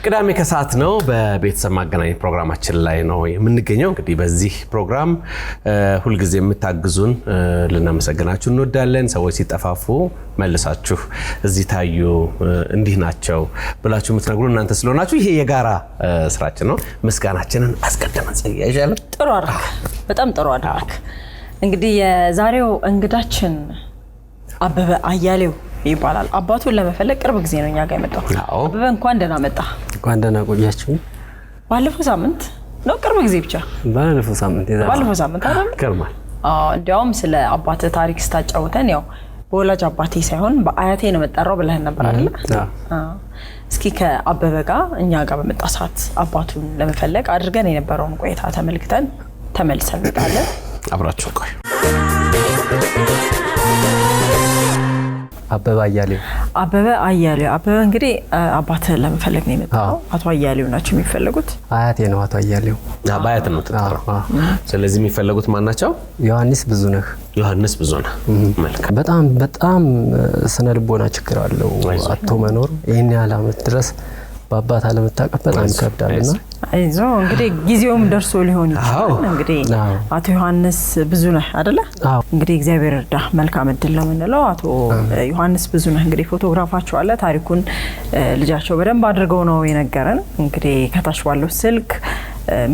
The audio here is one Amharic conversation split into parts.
ቅዳሜ ከሰዓት ነው በቤተሰብ ማገናኘት ፕሮግራማችን ላይ ነው የምንገኘው። እንግዲህ በዚህ ፕሮግራም ሁሉ ጊዜ የምታግዙን ልናመሰግናችሁ እንወዳለን። ሰዎች ሲጠፋፉ መልሳችሁ እዚህ ታዩ እንዲህ ናቸው ብላችሁ የምትነግሩ እናንተ ስለሆናችሁ ይሄ የጋራ ስራችን ነው። ምስጋናችንን አስቀድመን ጽያያለን። ጥሩ አድርግ፣ በጣም ጥሩ አድርግ። እንግዲህ የዛሬው እንግዳችን አበበ አያሌው ይባላል። አባቱን ለመፈለግ ቅርብ ጊዜ ነው እኛ ጋር የመጣው። አበበ እንኳን ደህና መጣ። እንኳን ደህና ቆያችሁ። ባለፈው ሳምንት ነው ቅርብ ጊዜ ብቻ ባለፈው ሳምንት አይደል? ከርማል። እንዲያውም ስለ አባተ ታሪክ ስታጫውተን ያው በወላጅ አባቴ ሳይሆን በአያቴ ነው መጣራው ብለህን ነበር አይደል? እስኪ ከአበበ ጋር እኛ ጋር በመጣ ሰዓት አባቱን ለመፈለግ አድርገን የነበረውን ቆይታ ተመልክተን ተመልሰን እንመጣለን። አብራችሁ ቆዩ። አበበ አያሌው እንግዲህ አባተ ለመፈለግ ነው የመጣው። አቶ አያሌው ናቸው የሚፈልጉት። አያቴ ነው አቶ አያሌው። አባያት ነው ተጣራው። ስለዚህ የሚፈልጉት ማን ናቸው? ዮሐንስ ብዙነህ። መልካም። በጣም ስነ ልቦና ችግር አለው አቶ መኖር። ይሄን ያህል ዓመት ድረስ በአባት አለመታቀፍ በጣም ይከብዳልና አይዞ እንግዲህ ጊዜውም ደርሶ ሊሆን ይችላል። እንግዲህ አቶ ዮሐንስ ብዙነህ አይደለ? እንግዲህ እግዚአብሔር እርዳ። መልካም እድል ነው የምንለው። አቶ ዮሐንስ ብዙነህ እንግዲህ ፎቶግራፋቸው አለ። ታሪኩን ልጃቸው በደንብ አድርገው ነው የነገረን። እንግዲህ ከታች ባለው ስልክ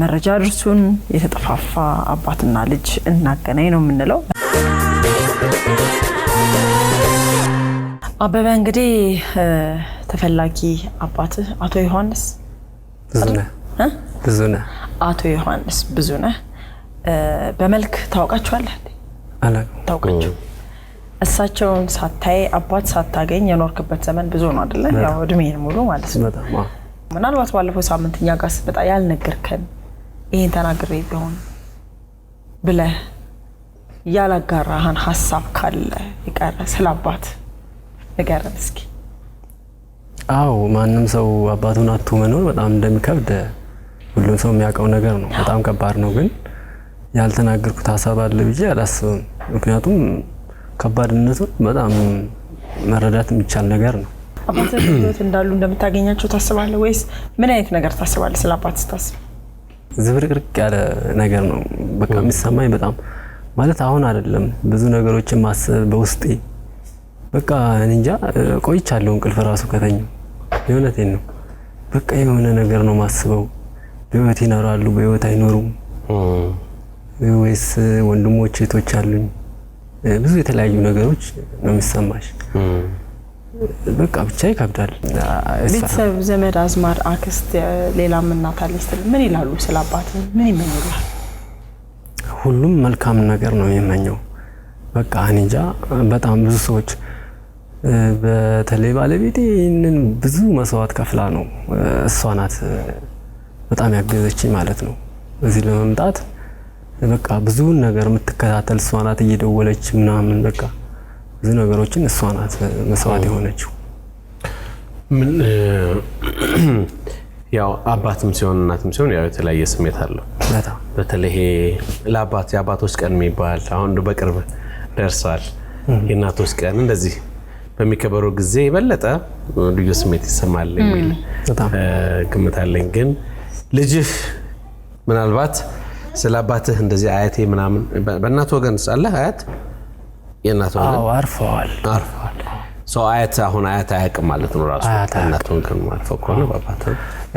መረጃ ድርሱን። የተጠፋፋ አባትና ልጅ እናገናኝ ነው የምንለው። አበበ እንግዲህ ተፈላጊ አባት አቶ ዮሐንስ ብዙነህ አቶ ዮሐንስ ብዙነህ በመልክ ታውቃቸዋለህ? ታውቃቸው? እሳቸውን ሳታይ አባት ሳታገኝ የኖርክበት ዘመን ብዙ ነው አይደለ? ያው እድሜን ሙሉ ማለት ነው። ምናልባት ባለፈው ሳምንት እኛ ጋር ስመጣ ያልነገርከን ይሄን ተናግሬ ቢሆን ብለህ ያላጋራህን ሐሳብ ካለ ይቀር ስለአባት ንገረን እስኪ። ማንም ሰው አባቱን አጥቶ መኖር በጣም እንደሚከብድ ሁሉም ሰው የሚያውቀው ነገር ነው። በጣም ከባድ ነው። ግን ያልተናገርኩት ሐሳብ አለ ብዬ አላስብም። ምክንያቱም ከባድነቱን በጣም መረዳት የሚቻል ነገር ነው። አባትህ ህይወት እንዳሉ እንደምታገኛቸው ታስባለህ ወይስ ምን አይነት ነገር ታስባለህ? ስለ አባት ስታስብ ዝብርቅርቅ ያለ ነገር ነው በቃ የሚሰማኝ። በጣም ማለት አሁን አይደለም ብዙ ነገሮችን ማሰብ በውስጤ በቃ እንጃ ቆይቻለሁ። እንቅልፍ ራሱ ከተኛው የእውነቴን ነው። በቃ የሆነ ነገር ነው ማስበው። በህይወት ይኖራሉ በህይወት አይኖሩም ወይስ ወንድሞች እህቶች አሉኝ? ብዙ የተለያዩ ነገሮች ነው የሚሰማሽ። በቃ ብቻ ይከብዳል። ቤተሰብ ዘመድ አዝማድ አክስት ሌላም እናት አለች። ምን ይላሉ ስለ አባት? ምን ይመኛሉ? ሁሉም መልካም ነገር ነው የሚመኘው። በቃ እንጃ በጣም ብዙ ሰዎች በተለይ ባለቤቴ ይሄንን ብዙ መስዋዕት ከፍላ ነው እሷ ናት በጣም ያገዘችኝ ማለት ነው። እዚህ ለመምጣት በቃ ብዙ ነገር የምትከታተል እሷ ናት። እየደወለች ምናምን በቃ ብዙ ነገሮችን እሷ ናት መስዋዕት የሆነችው። ምን ያው አባትም ሲሆን እናትም ሲሆን ያው የተለያየ ስሜት አለው። በተለይ ለአባት የአባቶች ቀን የሚባል አሁን በቅርብ ደርሷል። የእናቶች ቀን እንደዚህ በሚከበረው ጊዜ የበለጠ ልዩ ስሜት ይሰማል የሚል ግምት አለኝ። ግን ልጅህ ምናልባት ስለ አባትህ እንደዚህ አያቴ ምናምን በእናት ወገን አለ አያት የእናት ወገን አርፈዋል። ሰው አያት አሁን አያት አያውቅም ማለት ነው ራሱ እናት ወገን ማለት ከሆነ በአባት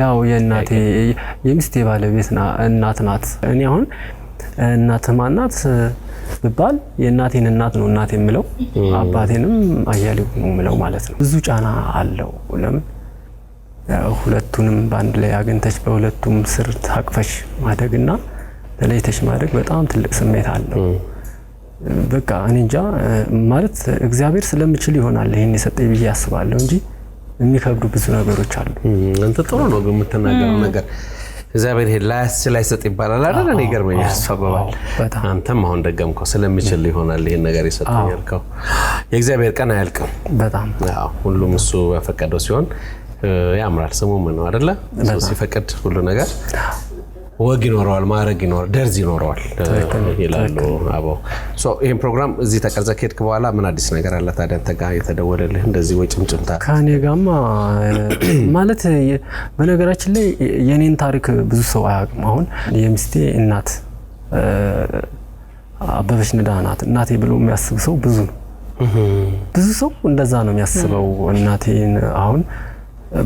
ያው የእናቴ የሚስቴ ባለቤት እናት ናት። እኔ አሁን እናት ማናት ብባል የእናቴን እናት ነው እናቴ የምለው፣ አባቴንም አያሌው ነው የምለው ማለት ነው። ብዙ ጫና አለው። ለምን ሁለቱንም በአንድ ላይ አግኝተሽ በሁለቱም ስር ታቅፈሽ ማደግና ለለይተሽ ማደግ በጣም ትልቅ ስሜት አለው። በቃ እኔ እንጃ ማለት እግዚአብሔር ስለምችል ይሆናል ይሄን የሰጠኝ ብዬ አስባለሁ እንጂ የሚከብዱ ብዙ ነገሮች አሉ። አንተ ጥሩ ነው ግን የምትናገረው ነገር እግዚአብሔር ላይ ሰጥ ይባላል አይደል? እኔ ገርመኛል ሰበባል። አንተም አሁን ደገምከው ስለምችል ይሆናል ይሄን ነገር የሰጠኝ ያልከው። የእግዚአብሔር ቀን አያልቅም። በጣም ሁሉም እሱ ያፈቀደው ሲሆን ያምራል። ስሙ ምን ነው አይደለ? እሱ ሲፈቅድ ሁሉ ነገር ወግ ይኖረዋል ማረግ ይኖረዋል ደርዝ ይኖረዋል ይላሉ አባው ይሄን ፕሮግራም እዚህ ተቀርጸ ከሄድክ በኋላ ምን አዲስ ነገር አለ ታዲያ ተጋ የተደወለልህ እንደዚህ ወጭምጭምታ ካኔ ጋማ ማለት በነገራችን ላይ የኔን ታሪክ ብዙ ሰው አያውቅም አሁን የሚስቴ እናት አበበች ንዳናት እናቴ ብሎ የሚያስብ ሰው ብዙ ሰው እንደዛ ነው የሚያስበው እናቴን አሁን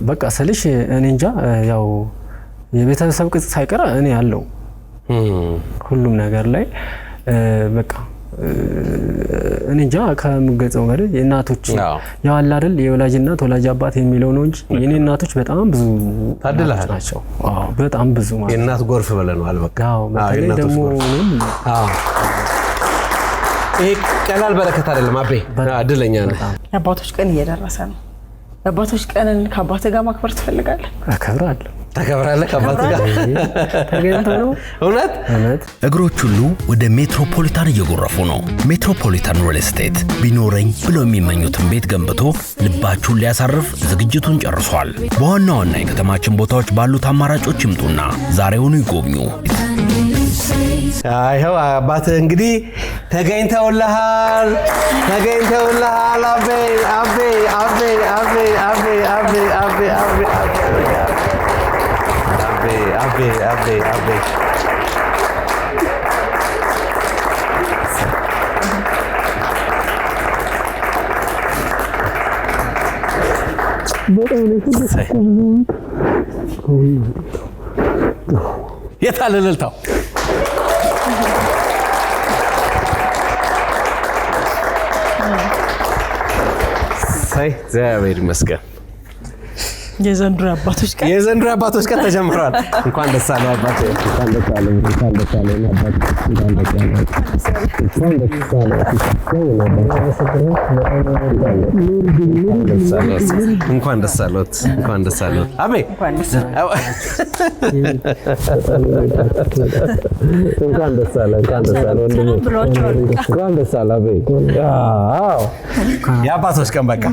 በቃ ሰልሽ እኔ እንጃ ያው የቤተሰብ ቅጽ ሳይቀር እኔ ያለው ሁሉም ነገር ላይ በቃ እኔ እንጃ ከምገጸው ጋር የእናቶች ያው አለ አይደል የወላጅ እናት ወላጅ አባት የሚለው ነው እንጂ የኔ እናቶች በጣም ብዙ ታድላችሁ ናቸው በጣም ብዙ ማለት የእናት ጎርፍ ብለናል በቃ በተለይ ደግሞ ይሄ ቀላል በረከት አይደለም አቤ እድለኛ ነህ አባቶች ቀን እየደረሰ ነው አባቶች ቀንን ከአባቴ ጋር ማክበር ትፈልጋለህ አከብራለሁ ተከብራለህ ከአባቴ ጋር ተገኝቶ ነው እውነት እግሮች ሁሉ ወደ ሜትሮፖሊታን እየጎረፉ ነው ሜትሮፖሊታን ሪል ስቴት ቢኖረኝ ብለው የሚመኙትን ቤት ገንብቶ ልባችሁን ሊያሳርፍ ዝግጅቱን ጨርሷል በዋና ዋና የከተማችን ቦታዎች ባሉት አማራጮች ይምጡና ዛሬውኑ ይጎብኙ አይው አባቴ እንግዲህ ተገኝተውልሃል አቤ የታለ እልልታው እግዚአብሔር ይመስገን የዘንድሮ አባቶች ቀን ተጀምሯል እንኳን ደስ አለ አባቴ እንኳን ደስ አለ እንኳን ደስ አለ አቤ እንኳን ደስ አለ አቤ የአባቶች ቀን በቃ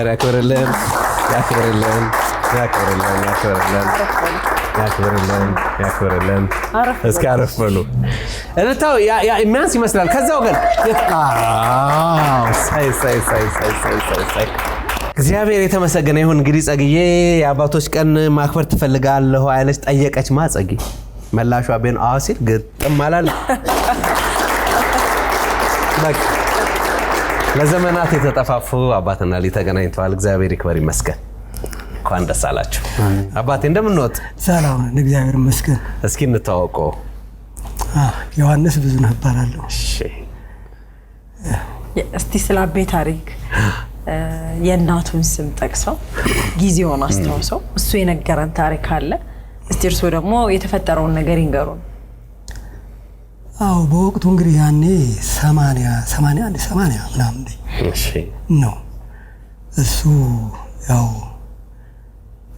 ያክብርልን እስኪ አረፍ በሉ እልልታው የሚያንስ ይመስላል ከዛው ግን እግዚአብሔር የተመሰገነ ይሁን እንግዲህ ጸግዬ የአባቶች ቀን ማክበር ትፈልጋለህ አይለች ጠየቀች ጸጊ መላሹ አቤን ሲል ግጥም አላለ በቃ ለዘመናት የተጠፋፉ አባትና ልጅ ተገናኝተዋል እግዚአብሔር ይክበር ይመስገን እንኳን ደስ አላችሁ አባቴ እንደምን ነው ሰላም እግዚአብሔር ይመስገን እስኪ እንተዋወቀው ዮሐንስ ብዙነህ እባላለሁ እሺ እስቲ ስለ አቤ ታሪክ የእናቱን ስም ጠቅሰው ጊዜውን አስተዋውሰው እሱ የነገረን ታሪክ አለ እስቲ እርሶ ደግሞ የተፈጠረውን ነገር ይንገሩን በወቅቱ እንግዲህ ያኔ 80 ምናምን እሺ ነው እሱ ያው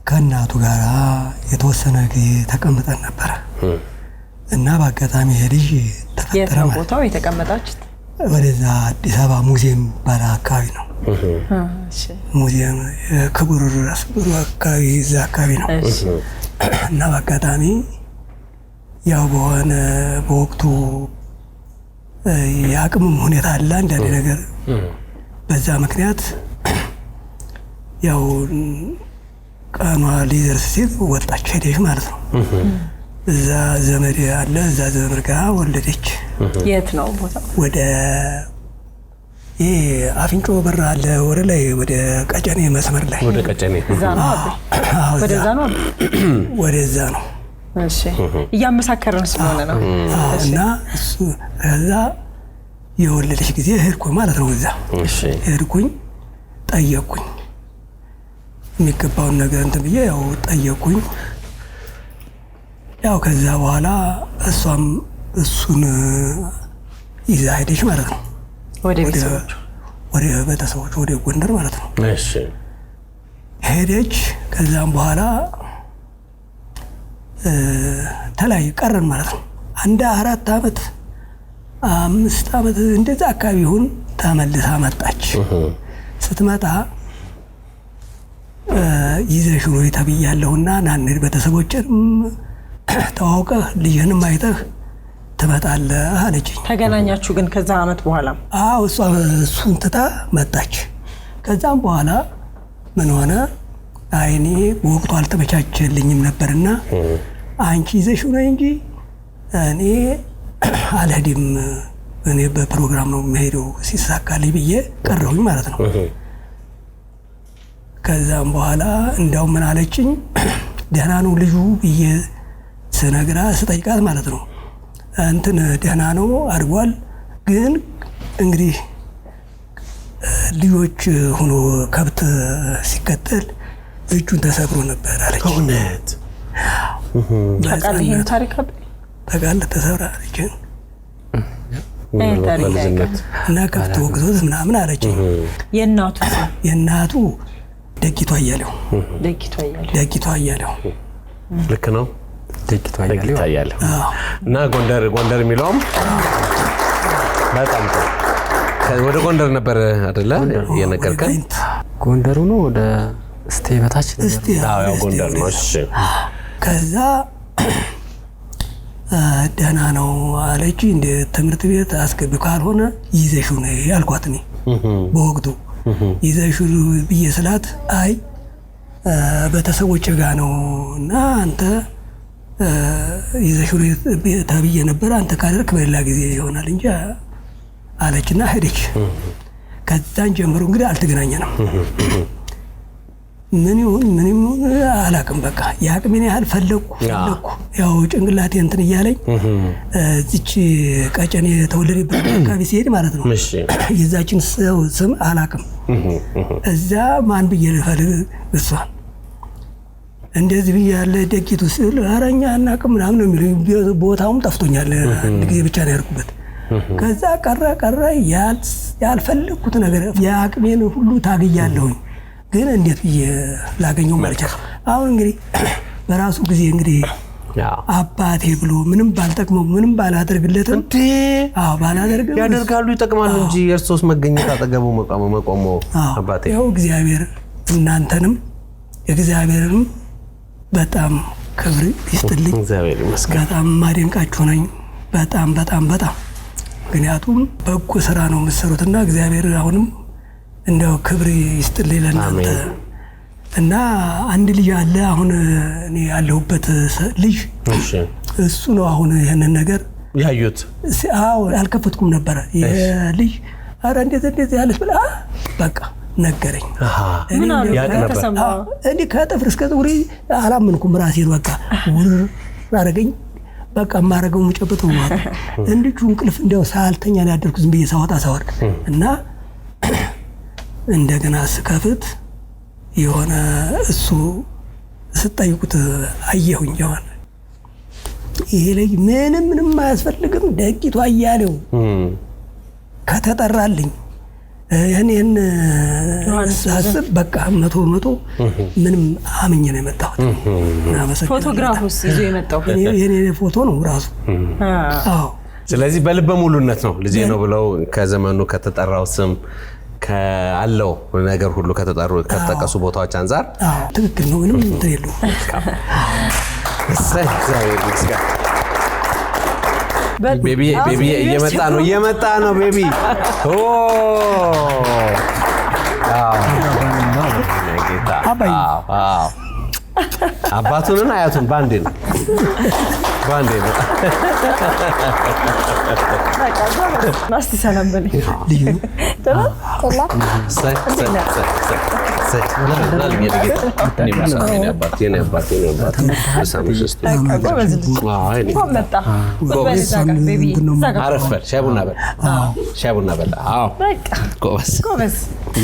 ከእናቱ ጋር የተወሰነ ጊዜ ተቀምጠን ነበር እና በአጋጣሚ ልጅ ተፈጠረ ማለት ቦታው የተቀመጣችሁት ወደዛ አዲስ አበባ ሙዚየም ባለ አካባቢ ነው እሺ ሙዚየም ክቡር ራስ ብሩ አካባቢ እዛ አካባቢ ነው እና በአጋጣሚ ያው በሆነ በወቅቱ የአቅም ሁኔታ አለ አንዳንድ ነገር በዛ ምክንያት ያው ቀኗ ሊደርስ ሲል ወጣች ሄደች ማለት ነው እዛ ዘመድ አለ እዛ ዘመድ ጋር ወለደች የት ነው ቦታው ወደ አፍንጮ በር አለ ወደ ላይ ወደ ቀጨኔ መስመር ላይ ወደ ቀጨኔ ወደዛ ነው እሺ እያመሳከረን ስለሆነ ነው እና እሱ ከዛ የወለደች ጊዜ ሄድኩኝ ማለት ነው እዛ እሺ ሄድኩኝ ጠየቅኩኝ የሚገባውን ነገር እንትን ብዬ ያው ጠየቅኩኝ ያው ከዛ በኋላ እሷም እሱን ይዛ ሄደች ማለት ነው ወደ ቤተሰቦቹ ወደ ጎንደር ማለት ነው እሺ ሄደች ከዛም በኋላ ተለያየ ቀረን ማለት ነው አንድ 4 አመት 5 አመት እንደዛ አካባቢ ይሁን ተመልሳ መጣች ስትመጣ ይዘሽ ነው ተብያለሁና ና እንሂድ፣ ቤተሰቦችንም ተዋውቀህ ልጅህንም አይተህ ትመጣለህ አለችኝ። ተገናኛችሁ ግን ከዛ አመት በኋላ? አዎ እሱን ትታ መጣች። ከዛም በኋላ ምን ሆነ? አይኔ በወቅቱ አልተመቻቸልኝም ነበርና አንቺ ይዘሽው ነው እንጂ እኔ አልሄድም፣ እኔ በፕሮግራም ነው የምሄደው ሲሳካልኝ ብዬ ቀረሁኝ ማለት ነው። ከዛም በኋላ እንዲያው ምን አለችኝ፣ ደህና ነው ልጁ ብዬ ስነግራ ስጠይቃት ማለት ነው እንትን ደህና ነው አድጓል፣ ግን እንግዲህ ልጆች ሆኖ ከብት ሲከተል እጁን ተሰብሮ ነበር አለች። እውነት ታውቃለህ ይሄን ታሪክ? ታውቃለህ? ተሰብራ አለች በልጅነት እና ከብት ወግዞት ምናምን አለች። የእናቱ ደቂቷ አያሌው። ደቂቷ አያሌው ልክ ነው። ደቂቷ አያሌው እና ጎንደር የሚለውም በጣም ወደ ጎንደር ነበር አይደለ የነገርከን? ጎንደሩ ነው ወደ እስቴ በታች ነበር። ያው ጎንደር ነው። እሺ ከዛ ደህና ነው አለች። እንደ ትምህርት ቤት አስገቢው ካልሆነ ይዘሽው ነው ያልኳት እኔ በወቅቱ ይዘሽው ብዬ ስላት አይ ቤተሰቦች ጋር ነው እና አንተ ይዘሽው ተብዬ ነበር፣ አንተ ካደረክ በሌላ ጊዜ ይሆናል እንጂ አለችና ሄደች። ከዛን ጀምሮ እንግዲህ አልተገናኘንም። ምን ይሁን አላውቅም። በቃ የአቅሜን ያህል ፈለኩ። ያው ጭንቅላቴ እንትን እያለኝ እዚች ቀጨኔ የተወለደበት አካባቢ ሲሄድ ማለት ነው የዛችን ሰው ስም አላውቅም። እዛ ማን ብዬ ልፈልግ እሷን እንደዚህ ብዬ ያለ ደቂቱ ስል ኧረ እኛ አናውቅም ምናምን ነው የሚሉኝ። ቦታውም ጠፍቶኛል። አንድ ጊዜ ብቻ ነው ያደርኩበት። ከዛ ቀረ ያልፈለኩት ነገር የአቅሜን ሁሉ ታግያለሁኝ። ግን እንዴት ብዬ ላገኘው ማለት ነው። አሁን እንግዲህ በራሱ ጊዜ እንግዲህ አባቴ ብሎ ምንም ባልጠቅመው ምንም ባላደርግለትም ባላደርግም ያደርጋሉ፣ ይጠቅማሉ እንጂ የእርሶስ መገኘት አጠገቡ መቆሙ አባቴ ያው እግዚአብሔር እናንተንም እግዚአብሔርም በጣም ክብር ይስጥልኝ። እግዚአብሔር ይመስገን። በጣም ማደንቃችሁ ነኝ። በጣም ምክንያቱም በጎ ስራ ነው የምትሰሩትና እግዚአብሔር አሁንም እንደው ክብር ይስጥልኝ ለእናንተ። እና አንድ ልጅ አለ አሁን እኔ ያለሁበት ልጅ እሱ ነው አሁን ይሄንን ነገር ያዩት። አልከፈትኩም ነበረ ይሄ ልጅ ኧረ እንዴት ያለች ብላ በቃ ነገረኝ። እኔ ከጥፍር እስከ ፀጉሬ አላመንኩም ራሴን። በቃ ውር አደረገኝ። በቃ የማደርገው የምጨብጠው እንዲሁ እንቅልፍ እንዲያው ሳልተኛ ነው ያደርኩት ዝም ብዬ ሳወጣ ሳወርድ እና እንደገና ስከፍት የሆነ እሱ ስጠይቁት አየሁኝ። የሆነ ይሄ ልጅ ምንም አያስፈልግም ደቂቱ አያሌው ከተጠራልኝ እኔን ሳስብ በቃ መቶ ምንም አምኜ ነው የመጣሁት። ፎቶግራፉስ ይዞ የመጣው የኔ ፎቶ ነው ራሱ። አዎ ስለዚህ በልበ ሙሉነት ነው ልጄ ነው ብለው ከዘመኑ ከተጠራው ስም ካለው ነገር ሁሉ ከተጠቀሱ ቦታዎች አንፃር ትክክል ነው። ምንም እንትን የለውም። እግዚአብሔር ይመስገን። ቤቢ እየመጣ ነው ቤቢ። አባቱንና አያቱን ባንዴ ነው። ናስቲ ሰላም በል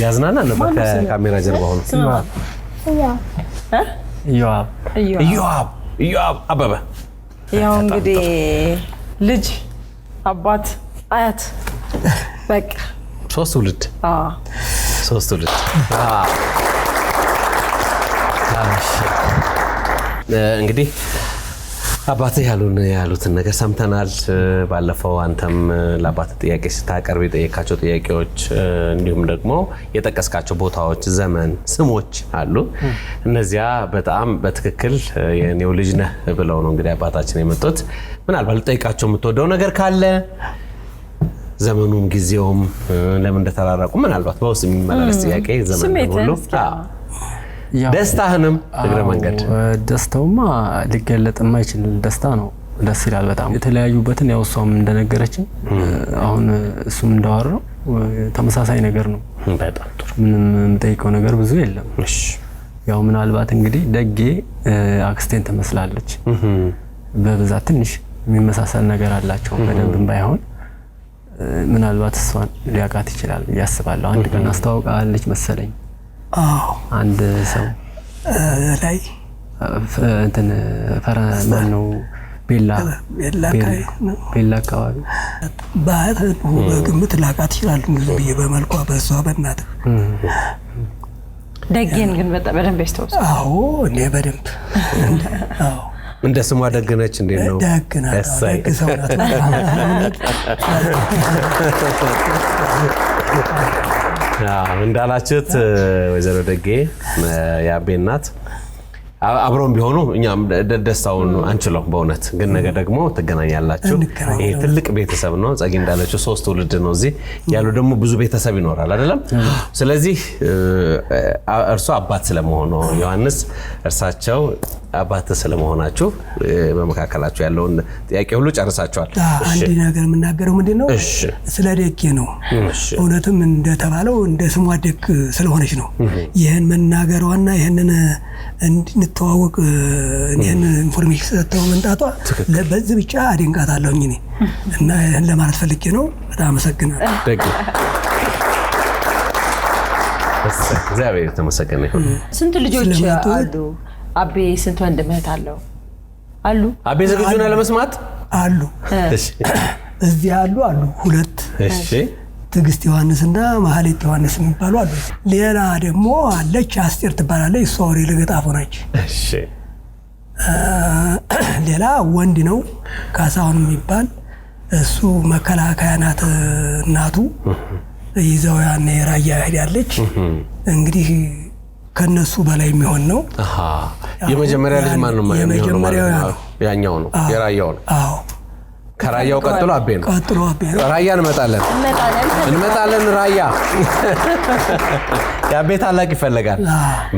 ያዝናና ነበር ከካሜራ ጀርባ ሆኖ። ኢዮአብ አበበ ያው እንግዲህ ልጅ አባት አያት በቃ ሶስት ትውልድ እንግዲህ አባትህ ያሉትን ነገር ሰምተናል። ባለፈው አንተም ለአባትህ ጥያቄ ስታቀርብ የጠየካቸው ጥያቄዎች እንዲሁም ደግሞ የጠቀስካቸው ቦታዎች፣ ዘመን፣ ስሞች አሉ። እነዚያ በጣም በትክክል የኔው ልጅ ነህ ብለው ነው እንግዲህ አባታችን የመጡት። ምናልባት ልጠይቃቸው የምትወደው ነገር ካለ ዘመኑም ጊዜውም ለምን እንደተራራቁ ምናልባት በውስጥ የሚመላለስ ጥያቄ ዘመን ሁሉ ደስታህንም እግረ መንገድ ደስታውማ ሊገለጥ የማይችል ደስታ ነው። ደስ ይላል በጣም የተለያዩበትን ያው እሷም እንደነገረችን አሁን እሱም እንዳወራው ተመሳሳይ ነገር ነው። በጣም ጥሩ ምንም የምጠይቀው ነገር ብዙ የለም። እሺ ያው ምናልባት እንግዲህ ደጌ አክስቴን ትመስላለች። በብዛት ትንሽ የሚመሳሰል ነገር አላቸው። በደንብም ባይሆን ምናልባት እሷን ሊያውቃት ይችላል ያስባለሁ። አንድ ቀን አስተዋውቃለች መሰለኝ። አንድ ሰው ላይ እንትን ማን ነው ቤላ አካባቢ በግምት ላውቃት ይችላል ብዬ በመልኳ በእሷ በእናት ደጌን ግን በደንብ ያስታውሳል። አዎ እኔ በደንብ እንደ ስሟ ደግነች እንዴት ነው? ደግ ሰው ናት። እንዳላችሁት ወይዘሮ ደጌ የአቤ እናት አብረውም ቢሆኑ እኛም ደስታውን አንችለው በእውነት ግን ነገ ደግሞ ትገናኛላችሁ። ይሄ ትልቅ ቤተሰብ ነው። ጸጊ እንዳለችው 3 ትውልድ ነው እዚህ ያሉ ደግሞ ብዙ ቤተሰብ ይኖራል አይደለም። ስለዚህ እርሱ አባት ስለመሆኑ ዮሐንስ እርሳቸው አባት ስለመሆናችሁ በመካከላችሁ ያለውን ጥያቄ ሁሉ ጨርሳችኋል። አንድ ነገር የምናገረው ምንድነው ስለ ደጌ ነው። እውነትም እንደተባለው እንደ ስሟ ደግ ስለሆነች ነው ይሄን መናገሯና ይሄንን እንድንተዋወቅ ይሄን ኢንፎርሜሽን ሰጥተው መንጣቷ በዚህ ብቻ አደንቃታለሁ እኔ እና ይሄን ለማለት ፈልጌ ነው። በጣም አመሰግናለሁ። ደግ እግዚአብሔር የተመሰገነ ይሁን። ስንት ልጆች አሉ? አቤ ስንት ወንድም እህት አሉ? አቤ ዝግጁ ነው ለመስማት? አሉ። እሺ እዚህ አሉ 2። እሺ ትግስት ዮሐንስና ማህሌት ዮሐንስ የሚባሉ አሉ። ሌላ ደግሞ አለች አስቴር ትባላለች። እሷ ወሬ ለገጣፎ ነች። እሺ ሌላ ወንድ ነው ካሳሁን የሚባል እሱ መከላከያ ናት እናቱ ይዘው ያኔ ራያ ሄዳለች። እንግዲህ ከነሱ በላይ የሚሆን ነው። የመጀመሪያ ልጅ ማን ነው? ያኛው ነው የራያው ነው። አዎ ከራያው ቀጥሎ አቤ ነው። ራያ እንመጣለን ራያ የአቤ ታላቅ ይፈልጋል።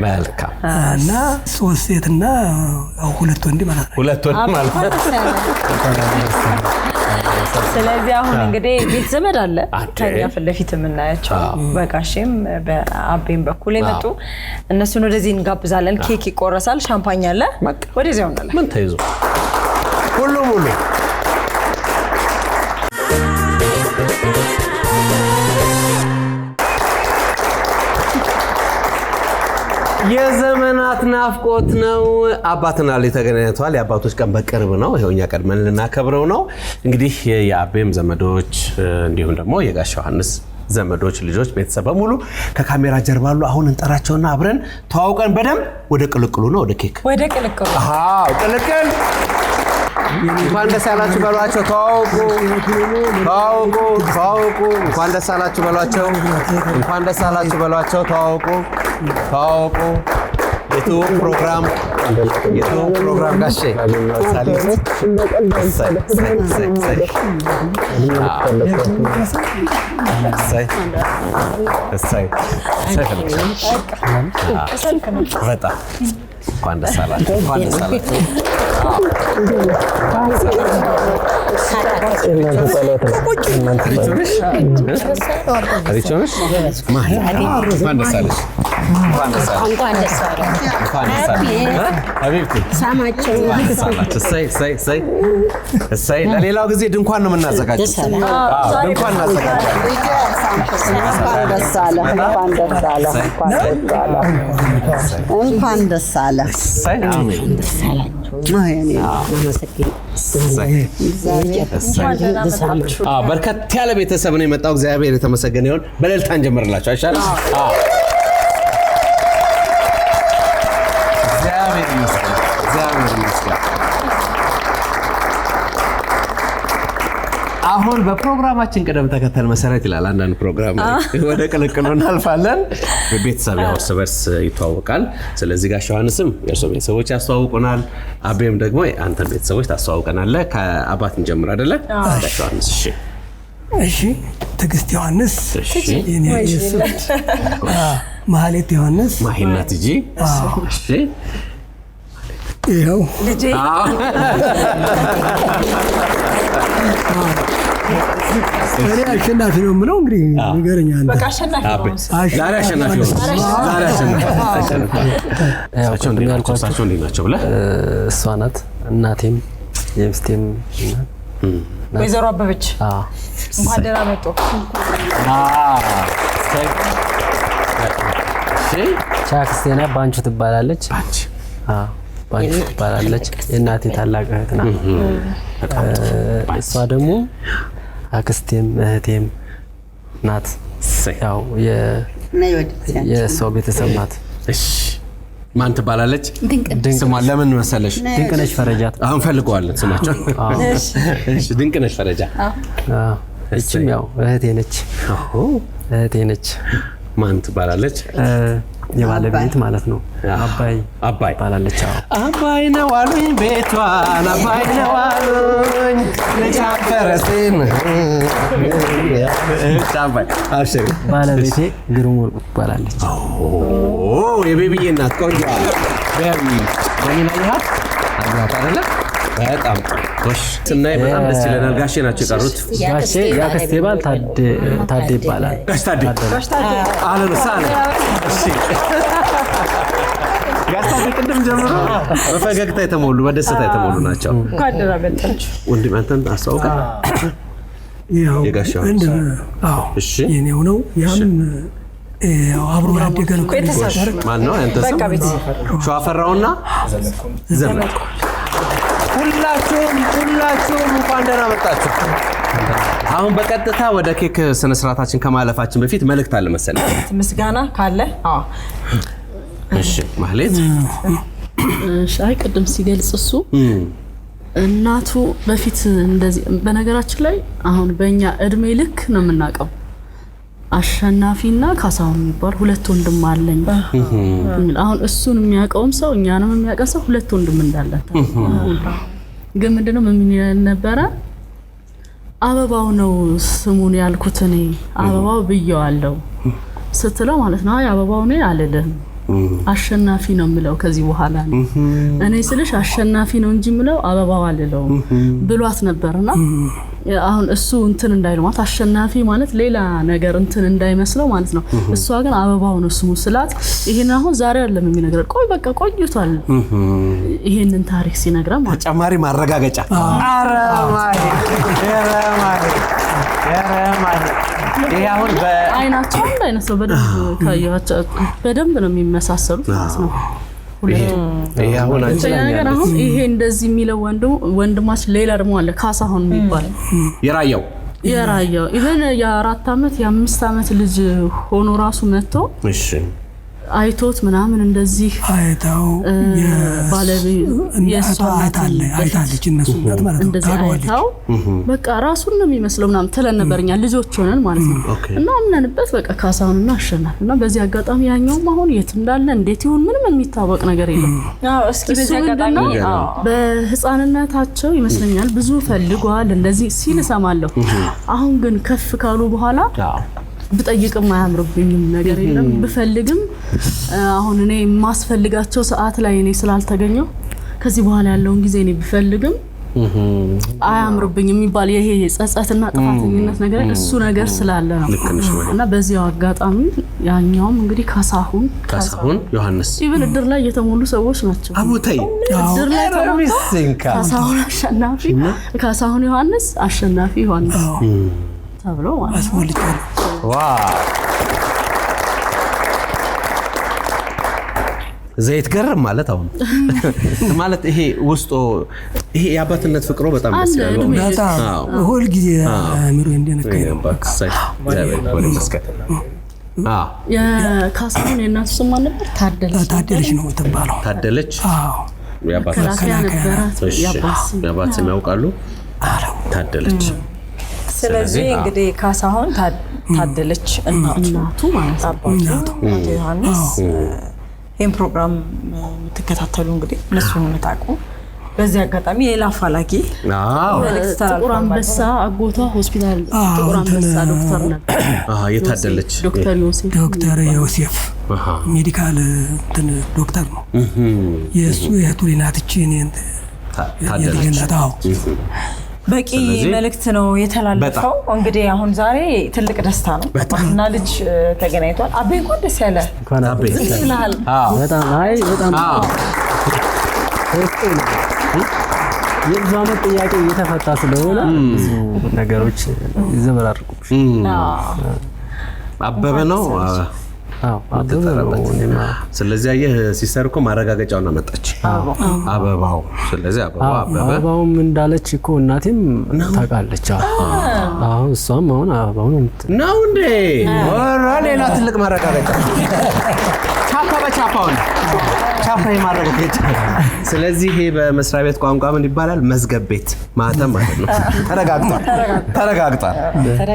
መልካም እና 3 ሴትና 2 ወንድ ማለት ነው። 2 ወንድ ማለት ነው። ስለዚህ አሁን እንግዲህ ቤት ዘመድ አለ ከኛ ፊት ለፊት የምናያቸው በጋሼም በአቤም በኩል የመጡ እነሱን ወደዚህ እንጋብዛለን። ኬክ ይቆረሳል፣ ሻምፓኝ አለ። ወደዚያው እናለን። ምን ተይዞ ሁሉ የዘመናት ናፍቆት ነው። አባትና ልጅ ተገናኝተዋል። የአባቶች ቀን በቅርብ ነው። ይሄውኛ ቀድመን ልናከብረው ነው። እንግዲህ የአቤም ዘመዶች እንዲሁም ደግሞ የጋሽ ዮሐንስ ዘመዶች ልጆች ቤተሰብ በሙሉ ከካሜራ ጀርባ አሉ። አሁን እንጠራቸውና አብረን ተዋውቀን በደንብ ወደ ቅልቅሉ ነው ወደ ኬክ ወደ ቅልቅሉ ቅልቅል እንኳን ደስ ያላችሁ በሏቸው። ተዋውቁ። እንኳን ደስ ያላችሁ በሏቸው። እንኳን ደስ ያላችሁ በሏቸው። ተዋውቁ። የትውውቅ ፕሮግራም ጋሼ በጣም እንኳን ደስ አላችሁ። ለሌላው ጊዜ ድንኳን ነው የምናዘጋጀው። ድንኳን እናዘጋጃለን። እንኳን ደስ አለ። በርከት ያለ ቤተሰብ ነው የመጣው። እግዚአብሔር የተመሰገነ ይሁን። በእልልታ እንጀምርላችሁ አይሻልም? እግዚአብሔር ይመስገን። አሁን በፕሮግራማችን ቅደም ተከተል መሰረት ይላል አንዳንድ ፕሮግራም ወደ ቅልቅሉ እናልፋለን። ቤተሰብ ያው እርስ በርስ ይተዋወቃል። ስለዚህ ጋሽ ዮሐንስም የእርሶ ቤተሰቦች ያስተዋውቁናል፣ አቤም ደግሞ አንተን ቤተሰቦች ታስተዋውቀናለህ። ከአባት እንጀምር አይደለ? ጋሽ ዮሐንስ እሺ። ትዕግስት ዮሐንስ፣ እሺ። ማህሌት ዮሐንስ፣ ማሂናት እጂ፣ እሺ። ይኸው ልጄ እኔ አሸናፊ ነው የምለው። እንግዲህ ንገረኝ አንተ። በቃ አሸናፊ ነው። ዛሬ አሸናፊ ነው። ዛሬ አሸናፊ ያልኳቸው እንዴት ናቸው ብለህ እሷ ናት እናቴም የሚስቴም ወይዘሮ አበበች እንኳን ደህና መጡ። ቻክስቴ ናት። ባንቹ ትባላለች። ባንቹ ትባላለች። የእናቴ ታላቅ እህት ናት። እሷ ደግሞ አክስቴም እህቴም ናት። ያው የእሷ ቤተሰብ ናት። እሺ ማን ትባላለች? ስሟን ለምን መሰለሽ? ድንቅነሽ ፈረጃት። አሁን ፈልገዋለን ስማቸው። እሺ ድንቅነሽ ፈረጃ። እቺም ያው እህቴ ነች። እህቴ ነች። ማን ትባላለች? የባለቤት ማለት ነው። አባይ ትባላለች። አባይ ነው አሉኝ ቤቷን፣ አባይ ነው አሉኝ ለቻፈረስን። አባይ አብሽሪ። ባለቤቴ ግሩም ወርቁ ትባላለች። የቤቢዬ እናት ቆንጆ ቤቢ ለምን አይሃት አግባት አይደለ? በጣም ወሽ ስናይ በጣም ደስ ይለናል። ጋሼ ናቸው የቀሩት። ጋሼ ያክስቴ ባል ታዴ ይባላል። ጋሽ ታዴ አለ ሳለ። እሺ ጋሽ ታዴ ቅድም ጀምሮ በፈገግታ የተሞሉ በደስታ የተሞሉ ናቸው። ካደራ በጣች ወንድም አንተን አስተዋውቀ። ያው እሺ የኔው ነው። ያም አብሮ ያደገ ነው። ማን ነው አንተ? ስም ሸዋፈራውና ዘመድ። ሁላችሁም እንኳን ደህና መጣችሁ። አሁን በቀጥታ ወደ ኬክ ስነ ስርዓታችን ከማለፋችን በፊት መልእክት አለ መሰለኝ። ምስጋና ካለ እሺ ማህሌት። ሻይ ቅድም ሲገልጽ እሱ እናቱ በፊት እንደዚህ በነገራችን ላይ አሁን በእኛ እድሜ ልክ ነው የምናውቀው። አሸናፊና ካሳሁን የሚባል ሁለት ወንድም አለኝ። አሁን እሱን የሚያውቀውም ሰው እኛንም የሚያውቀው ሰው ሁለት ወንድም እንዳለን። ግን ምንድነው ምን ነበረ? አበባው ነው ስሙን ያልኩት እኔ አበባው ብየዋለሁ ስትለው ማለት ነው። አይ አበባው ነው አልልም አሸናፊ ነው የምለው ከዚህ በኋላ ነው። እኔ ስልሽ አሸናፊ ነው እንጂ የምለው አበባው አልለው ብሏት ነበርና አሁን እሱ እንትን እንዳይልማት አሸናፊ ማለት ሌላ ነገር እንትን እንዳይመስለው ማለት ነው። እሷ ግን አበባው ነው ስሙ ስላት ይሄን አሁን ዛሬ አይደለም የሚነግረው። ቆይ በቃ ቆይቷል ይሄንን ታሪክ ሲነግረን ማለት ተጨማሪ ማረጋገጫ አረማይ ይሄ አሁን በአይናቸው አንድ አይነት ነው። በደንብ ነው የሚመሳሰሉት ማለት ነው። ይሄ አሁን አሁን ይሄ እንደዚህ የሚለው ወንድማች ሌላ ደግሞ አለ ካሳሁን የሚባል የራያው ኢቨን የ4 አመት የ5 አመት ልጅ ሆኖ ራሱ መጥቶ እሺ አይቶት ምናምን እንደዚህ አይታው አይታለች እነሱ እናት ማለት ነው። እንደዚህ አይታው በቃ ራሱን ነው የሚመስለው ምናምን ትለን ነበርኛ ልጆች ሆነን ማለት ነው። እና ምንንበት በቃ ካሳሁንና አሸናፊና በዚህ አጋጣሚ ያኛውም አሁን የት እንዳለ እንዴት ይሁን ምንም የሚታወቅ ነገር የለም። እስኪ በዚህ አጋጣሚ በህፃንነታቸው ይመስለኛል ብዙ ፈልጓል እንደዚህ ሲል ሰማለሁ። አሁን ግን ከፍ ካሉ በኋላ ብጠይቅም አያምርብኝም ነገር የለም። ብፈልግም አሁን እኔ ማስፈልጋቸው ሰዓት ላይ እኔ ስላልተገኘው ከዚህ በኋላ ያለውን ጊዜ እኔ ብፈልግም አያምርብኝም የሚባል ይሄ ጸጸትና ጥፋተኝነት ነገር እሱ ነገር ስላለ ነው። እና በዚህ አጋጣሚ ያኛውም እንግዲህ ካሳሁን ዮሐንስ ኢቭን እድር ላይ የተሞሉ ሰዎች ናቸው። አቡታይ እድር ላይ ካሳሁን አሸናፊ ካሳሁን ዮሐንስ አሸናፊ ዮሐንስ ተብሎ ማለት ነው። ዘይት ገረም ማለት አሁን ማለት ይሄ ውስጡ ይሄ የአባትነት ፍቅሮ በጣም ደስ ይላል። በጣም ሁሉ ጊዜ አሚሮ እንደነከኝ የካሳሁን የእናቱ ስም ማን ነበር? ታደለች ነው የምትባለው። ታደለች። የአባት ስም ያውቃሉ? ታደለች። ስለዚህ እንግዲህ ካሳሁን ታደለች እናቱ ማለት አባቱ አቶ ዮሐንስ ይሄን ፕሮግራም የምትከታተሉ እንግዲህ እነሱን ታውቁ በዚህ አጋጣሚ ሌላ አፋላጊ ጥቁር አንበሳ አጎቷ ሆስፒታል ጥቁር አንበሳ ዶክተር ነበር የታደለች ዶክተር ዮሴፍ ሜዲካል ዶክተር ነው የሱ የቱሊናትችን ታደለች በቂ መልእክት ነው የተላለፈው እንግዲህ አሁን ዛሬ ትልቅ ደስታ ነው እና ልጅ ተገናኝቷል አቤ እንኳን ደስ ያለ አቤ በጣም የብዙ ዓመት ጥያቄ እየተፈታ ስለሆነ ብዙ ነገሮች ይዘበራርቁሽ አበበ ነው ስለዚህ አየህ ሲስተር እኮ ማረጋገጫውን አመጣች አበባው ስለዚህ አበባውም እንዳለች እኮ እናቴም ታውቃለች አሁን እሷም አሁን አበባው ነው እንዴ ወራ ሌላ ትልቅ ማረጋገጫ ቻፓ የማረጋገጫ ስለዚህ ይሄ በመስሪያ ቤት ቋንቋ ምን ይባላል መዝገብ ቤት ማህተም ማለት ነው ተረጋግጧል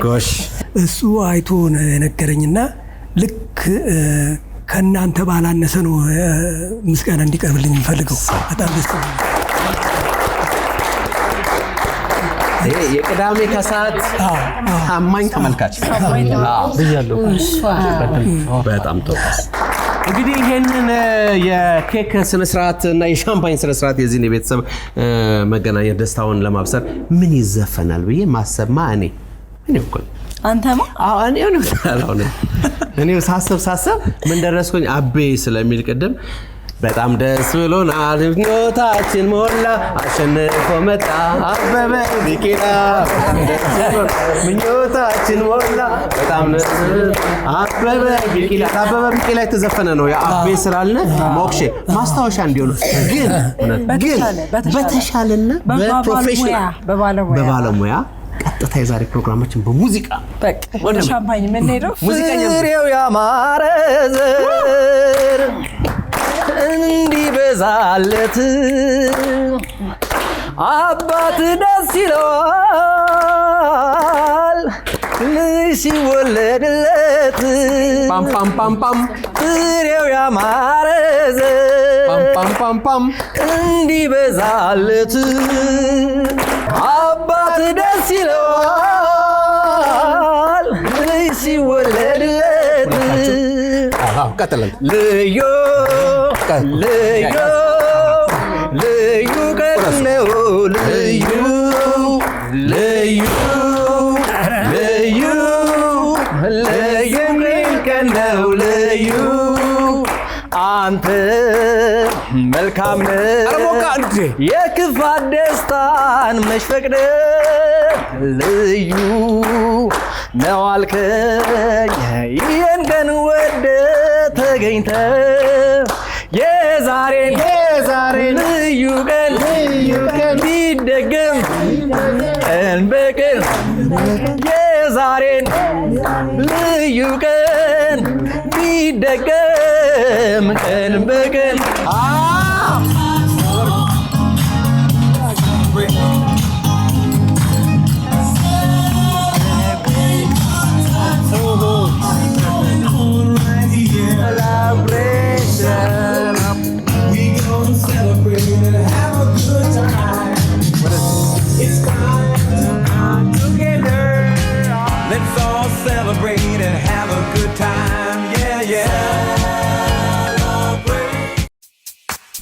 ጎሽ እሱ አይቶ ነገረኝና ልክ ከናንተ ባላነሰ ነው ምስጋና እንዲቀርብልኝ እንፈልገው በጣም ደስ የቅዳሜ ከሰዓት ታማኝ ተመልካች ብያለሁ በጣም ጥሩ እንግዲህ ይሄንን የኬክ ስነ ስርዓት እና የሻምፓኝ ስነ ስርዓት የዚህ የቤተሰብ መገናኘት ደስታውን ለማብሰር ምን ይዘፈናል ብዬ ማሰማ እኔ እኮ አንተማ እኔ ሳስብ ምን ደረስኩኝ አቤ ስለሚል ቀደም በጣም ደስ ብሎናል ምኞታችን ሞላ አሸንፎ መጣ አበበ ቢቂላ ምኞታችን ሞላ በጣም አበበ ቢቂላ የተዘፈነ ነው የአቤ ስላልነ ሞክሼ ማስታወሻ እንዲሆኑ ግን በተሻለና በፕሮፌሽናል በባለሙያ ቀጥታ የዛሬ ፕሮግራማችን በሙዚቃ ወደ ሻምፓኝ ምን ሄደው ፍሬው ያማረ ዘር እንዲበዛለት አባት ደስ ይለዋል ልጅ ሲወለድለት ፓም ፓም ፓም ፓም ፍሬው ያማረ ዘር እንዲበዛለት አባት ደስ ይለዋል ልጅ ሲወለድለት ቀጥለን ልዩ ቀን ነው ልዩ ቀን ነው ልዩ አንተ መልካም የክፋት ደስታን መሽፈቅደ ልዩ ነው አልከኝ ይህን ቀን ወደ ተገኝተ የዛሬን ልዩ ቀን ቢደገም ቀን በቀን የዛሬን ልዩ ቀን ቢደገም ቀን በቀን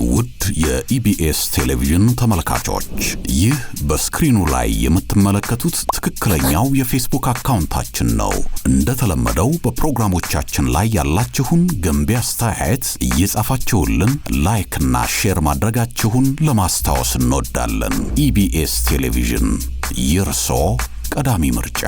ውድ የኢቢኤስ ቴሌቪዥን ተመልካቾች ይህ በስክሪኑ ላይ የምትመለከቱት ትክክለኛው የፌስቡክ አካውንታችን ነው። እንደተለመደው በፕሮግራሞቻችን ላይ ያላችሁን ገንቢ አስተያየት እየጻፋችሁልን ላይክ እና ሼር ማድረጋችሁን ለማስታወስ እንወዳለን። ኢቢኤስ ቴሌቪዥን የርሶ ቀዳሚ ምርጫ